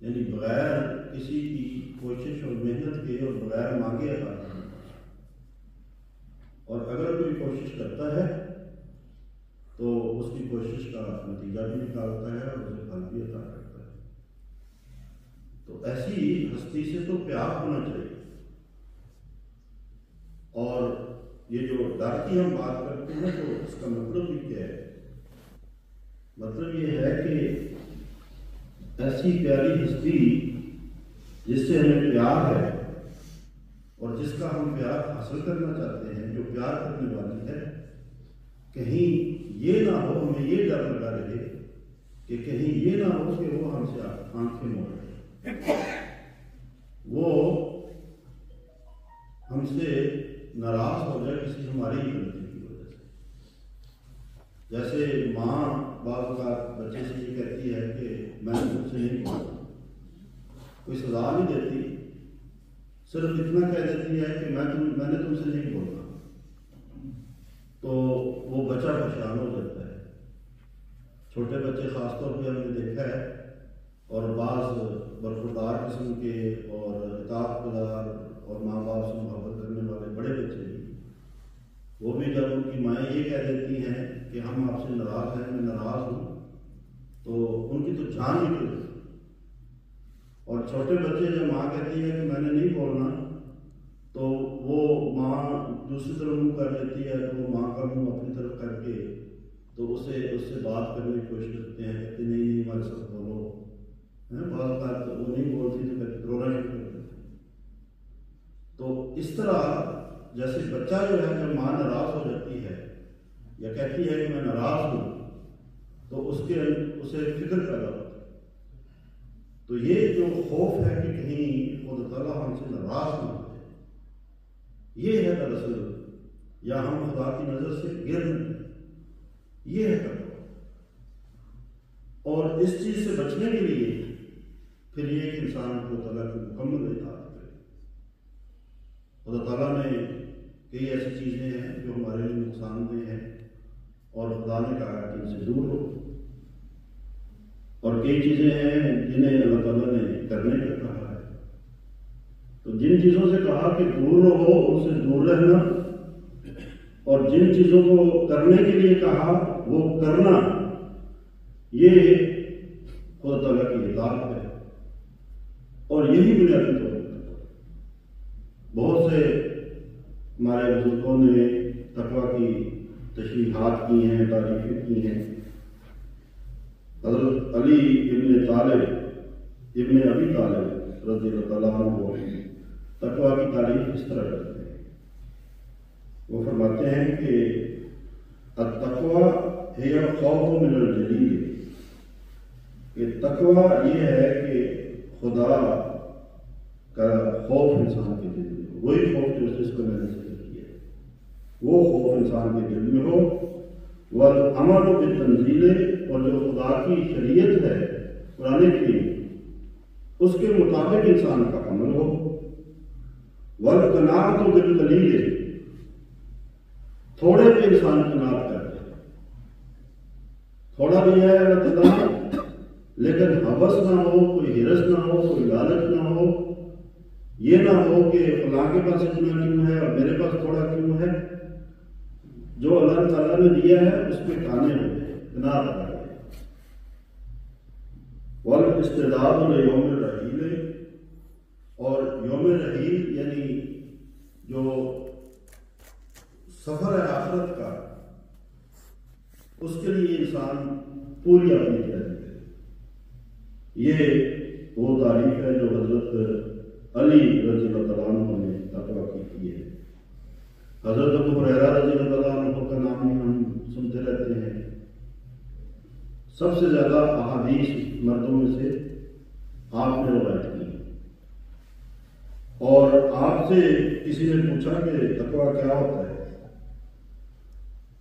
یعنی بغیر کسی کی کوشش اور محنت کے اور بغیر مانگے عطا کرنا، اور اگر کوئی کوشش کرتا ہے تو اس کی کوشش کا نتیجہ بھی نکالتا ہے اور اسے پھل بھی عطا کرتا ہے۔ تو ایسی ہستی سے تو پیار ہونا چاہیے۔ اور یہ جو ڈر کی ہم بات کرتے ہیں تو اس کا مطلب بھی کیا ہے؟ مطلب یہ ہے کہ ایسی پیاری ہستی جس سے ہمیں پیار ہے اور جس کا ہم پیار حاصل کرنا چاہتے ہیں، جو پیار کرنے والی ہے، کہیں یہ نہ ہو، ہمیں یہ ڈر لگا رہے کہ کہیں یہ نہ ہو کہ وہ ہم سے آنکھیں موڑے، وہ ہم سے ناراض ہو جائے کسی ہماری ہی غلطی کی وجہ سے۔ جیسے ماں بعض اوقات بچے سے یہ کہتی ہے کہ میں نے تم سے نہیں بولا، کوئی سزا نہیں دیتی، صرف اتنا کہہ دیتی ہے کہ میں نے تم سے نہیں بولا، تو وہ بچہ پریشان ہو جاتا ہے۔ چھوٹے بچے خاص طور پہ ہم نے دیکھا ہے، اور بعض برخوردار قسم کے اور اطاعت گزار اور ماں باپ سے محبت کرنے والے بڑے بچے بھی، وہ بھی جب ان کی مائیں یہ کہہ دیتی ہیں کہ ہم آپ سے ناراض ہیں، میں ناراض ہوں، تو ان کی تو جان نکل جاتی۔ اور چھوٹے بچے جب ماں کہتی ہے کہ میں نے نہیں بولنا، تو وہ ماں دوسری طرف منہ کر لیتی ہے، تو وہ ماں کا منہ اپنی طرف کر کے تو اس سے بات کرنے کی کوشش کرتے ہیں، کہتے نہیں ہمارے ساتھ بولو، بعض بات وہ نہیں بولتی تو رونا شروع کر دیتے۔ تو اس طرح جیسے بچہ جو ہے جب ماں ناراض ہو جاتی ہے یا کہتی ہے کہ میں ناراض ہوں، تو اسے فکر پیدا ہوتا ہے۔ تو یہ جو خوف ہے کہ کہیں خدا تعالیٰ ہم سے ناراض نہ ہو جائے، یہ ہے دراصل، یا ہم خدا کی نظر سے گر نہ جائیں، یہ ہے تقویٰ۔ اور اس چیز سے بچنے کے لیے پھر یہ کہ انسان کو تعالیٰ کی مکمل اطاعت کرے۔ خدا تعالیٰ نے کئی ایسی چیزیں ہیں جو ہمارے لیے نقصان دہ ہیں، اور خدا نے کہا کہ ان سے دور ہو، اور کئی چیزیں ہیں جنہیں اللہ تعالیٰ نے کرنے کا کہا ہے۔ تو جن چیزوں سے کہا کہ دور رہو، ان سے دور رہنا، اور جن چیزوں کو کرنے کے لیے کہا وہ کرنا، یہ خدا تعالیٰ کی اطاعت ہے۔ اور یہی بنیادی طور پر بہت سے ہمارے بزرگوں نے تقویٰ کی تشریحات کی ہیں، تعریفیں کی ہیں۔ حضرت علی ابن طالب ابن ابی طالب رضی اللہ تعالیٰ عنہ تقویٰ کی تعریف اس طرح کرتے ہیں، وہ فرماتے ہیں کہ التقویٰ ہی الخوف من الجلیل، کہ تقویٰ یہ ہے کہ خدا کا خوف انسان کے دل میں ہو، وہی خوف جس کو میں نے ذکر کیا ہے، وہ خوف انسان کے دل میں ہو، والعمل بالتنزیل، اور جو خدا کی شریعت ہے قرآن کی، اس کے مطابق انسان کا عمل ہو، والقناعۃ بالقلیل، تھوڑے پہ انسان قناعت کر دے، تھوڑا بھی ہے اللہ تعالیٰ، لیکن ہوس نہ ہو، کوئی ہرس نہ ہو، کوئی لالچ نہ ہو، یہ نہ ہو کہ فلاں کے پاس اتنا کیوں ہے اور میرے پاس تھوڑا کیوں ہے۔ جو اللہ تعالیٰ نے دیا ہے اس پہ کانے ہو جائے، قناعت کر دے۔ والاستعداد لیوم الرحیل، اور یوم رحیل یعنی جو سفر ہے آخرت کا، اس کے لیے انسان پوری اپنی تیاری کرے۔ یہ وہ تعریف ہے جو حضرت علی رضی اللہ تعالیٰ عنہ نے تقویٰ کی ہے۔ حضرت ابو ہریرہ رضی اللہ تعالیٰ عنہ کا نام ہی ہم سنتے رہتے ہیں۔ سب سے زیادہ احادیث مردوں میں سے آپ نے روایت کی، اور آپ سے کسی نے پوچھا کہ تقویٰ کیا ہوتا ہے،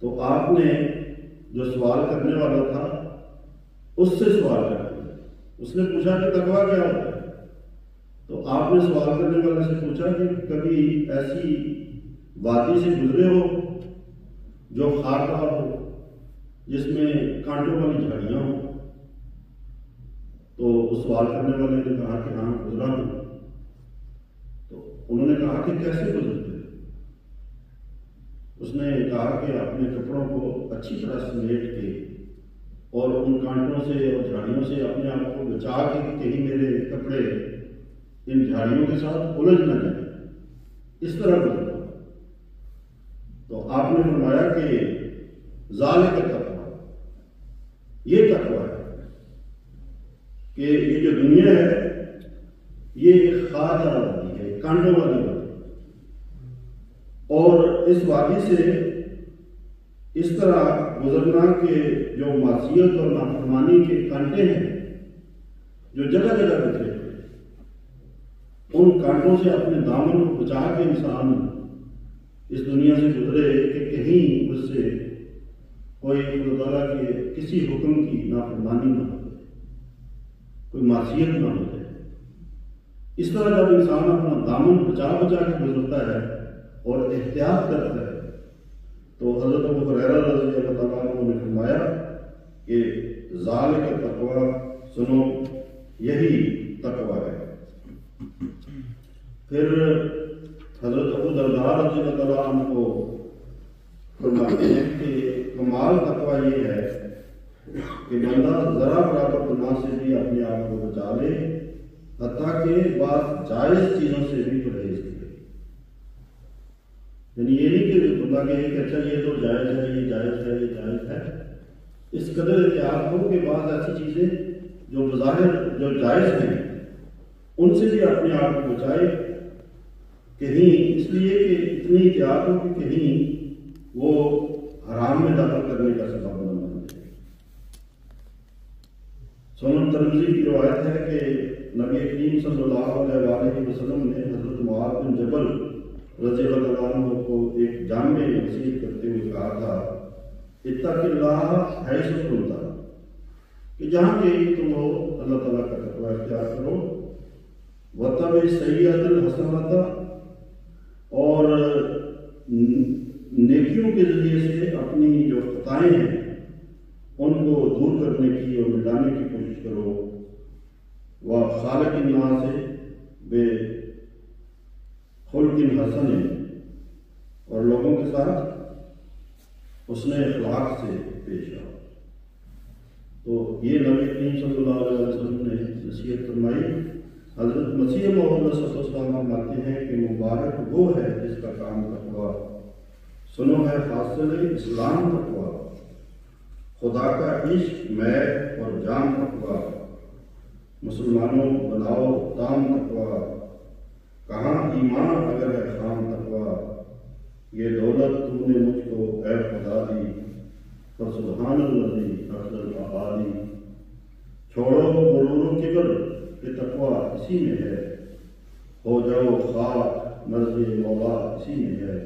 تو آپ نے جو سوال کرنے والا تھا اس سے سوال کر دیا۔ اس نے پوچھا کہ تقویٰ کیا ہوتا ہے، تو آپ نے سوال کرنے والے سے پوچھا کہ کبھی ایسی وادی سے گزرے ہو جو خاردار ہو، جس میں کانٹوں والی جھاڑیاں ہوں، تو اس سوال کرنے والے نے کہا کہ ہاں گزرا ہوں. تو انہوں نے کہا کہ کیسے گزرتے؟ اس نے کہا کہ اپنے کپڑوں کو اچھی طرح سمیٹ کے اور ان کانٹوں سے اور جھاڑیوں سے اپنے آپ کو بچا کے کہیں میرے کپڑے ان جھاڑیوں کے ساتھ الجھ نہ جائیں، اس طرح گزرتا. تو آپ نے فرمایا کہ ذالک تقویٰ، یہ تقویٰ ہے کہ یہ جو دنیا ہے یہ ایک خاص وادی ہے، کانٹوں والی وادی، اور اس وادی سے اس طرح گزرنا کہ جو معصیت اور نافرمانی کے کانٹے ہیں جو جگہ جگہ بکھرے ہوئے، ان کانٹوں سے اپنے دامن کو بچا کے انسان اس دنیا سے گزرے کہ کہیں اس سے کوئی اللہ تعالیٰ کے کسی حکم کی نافرمانی نہ ہو جائے، کوئی معصیت نہ ہو جائے. اس طرح جب انسان اپنا دامن بچا بچا کے گزرتا ہے اور احتیاط کرتا ہے تو حضرت ابو ہریرہ رضی اللہ تعالیٰ عنہ نے فرمایا کہ ذالک تقویٰ، سنو یہی تقویٰ ہے. پھر حضرت ابو درداء رضی اللہ تعالیٰ عنہ کو فرماتے ہیں کہ کمال تقویٰ یہ ہے کہ بندہ ذرا برابر گناہ سے بھی اپنے آپ کو بچا لے، حتیٰ کہ بعض جائز چیزوں سے بھی پرہیز کرے. یعنی یہ نہیں کہ بندہ کہے کہ اچھا یہ تو جائز ہے، یہ جائز ہے، یہ جائز ہے. اس قدر احتیاط ہو کہ بعض ایسی چیزیں جو بظاہر جو جائز ہیں ان سے بھی اپنے آپ کو بچائے، کہیں اس لیے کہ اتنی احتیاط ہو کہ کہیں وہ حرام میں داخل کرنے کا سبب نہ بن جائے. سنن ترمذی کی روایت ہے کہ نبی کریم صلی اللہ علیہ وسلم نے حضرت معاذ بن جبل رضی اللہ عنہ کو ایک جامع نصیحت کرتے ہوئے کہا تھا، اتق اللہ حیث کنت، کہ جہاں کہیں تم ہو اللہ تعالیٰ کا تقویٰ اختیار کرو، واتبع السیئۃ الحسنۃ، اور نیکیوں کے ذریعے سے اپنی جو خطائیں ہیں ان کو دور کرنے کی اور مٹانے کی کوشش کرو، وخالق الناس بخلق حسن، اور لوگوں کے ساتھ حسن اخلاق سے پیش آؤ. تو یہ نبی کریم صلی اللہ علیہ وسلم نے نصیحت فرمائی. حضرت مسیح موعود صلی اللہ علیہ وسلم فرماتے ہیں کہ مبارک وہ ہے جس کا کام تقویٰ، سنو ہے حاصل اسلام تقویٰ، خدا کا عشق میں اور جان تقویٰ، مسلمانوں بناؤ تام تقویٰ، کہاں ایمان اگر ہے خام تقویٰ، یہ دولت تم نے مجھ کو اے خدا دی، فسبحان الذی افضل آبادی. چھوڑو غرور و کبر کہ تقویٰ اسی میں ہے، ہو جاؤ خاک مرضی مولا اسی میں ہے.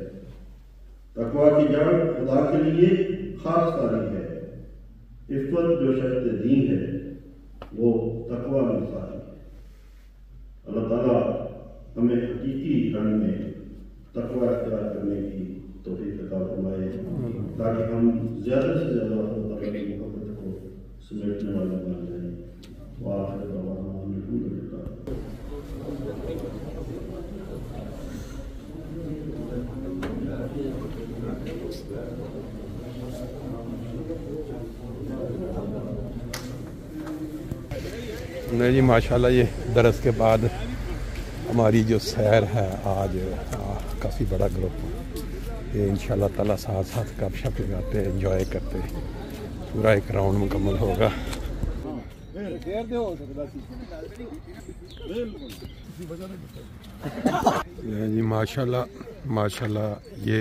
تقویٰ کی جڑ خدا کے لیے خاص ساری ہے، عفت جو شرط دین ہے وہ تقویٰ میں ساری ہے. اللہ تعالیٰ ہمیں حقیقی رنگ میں تقویٰ اختیار کرنے کی توفیق عطا فرمائے تاکہ ہم زیادہ سے زیادہ اللہ تعالیٰ کی محبت کو سمیٹنے والے بن جائیں. وآخر دعوانا الحمدللہ. نہیں جی ماشاءاللہ یہ درس کے بعد ہماری جو سیر ہے آج کافی بڑا گروپ، یہ انشاءاللہ تعالیٰ ساتھ ساتھ گپ شپ لگاتے انجوائے کرتے پورا ایک راؤنڈ مکمل ہوگا. جی ماشاءاللہ یہ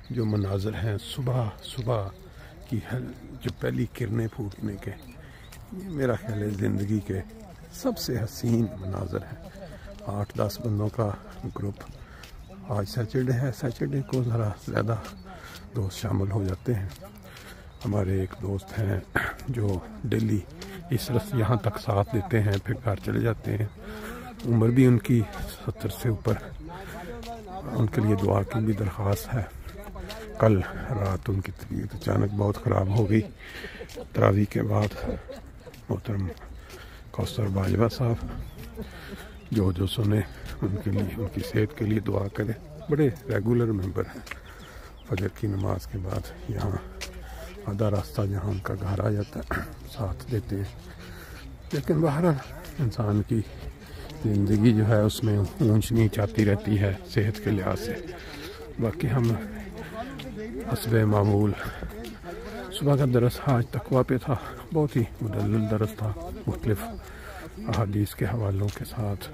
جو مناظر ہیں صبح صبح کی جو پہلی کرنیں پھوٹنے کے، یہ میرا خیال ہے زندگی کے سب سے حسین مناظر ہیں. 8-10 بندوں کا گروپ. آج سیچرڈے ہے، سیچرڈے کو ذرا زیادہ دوست شامل ہو جاتے ہیں. ہمارے ایک دوست ہیں جو ڈیلی اس رس یہاں تک ساتھ دیتے ہیں پھر گھر چلے جاتے ہیں. عمر بھی ان کی 70 سے اوپر. ان کے لیے دعا کی بھی درخواست ہے. کل رات ان کی طبیعت اچانک بہت خراب ہو گئی. تراویح کے بعد محترم کوثر باجوہ صاحب، جو سنے ان کے لیے، ان کی صحت کے لیے دعا کریں. بڑے ریگولر ممبر ہیں، فجر کی نماز کے بعد یہاں آدھا راستہ جہاں ان کا گھر آ جاتا ہے ساتھ دیتے ہیں. لیکن بہرحال انسان کی زندگی جو ہے اس میں اونچ نیچ آتی رہتی ہے صحت کے لحاظ سے. باقی ہم حسب معمول صبح کا درس آج تقویٰ پہ تھا، بہت ہی مدلل درس تھا، مختلف احادیث کے حوالوں کے ساتھ.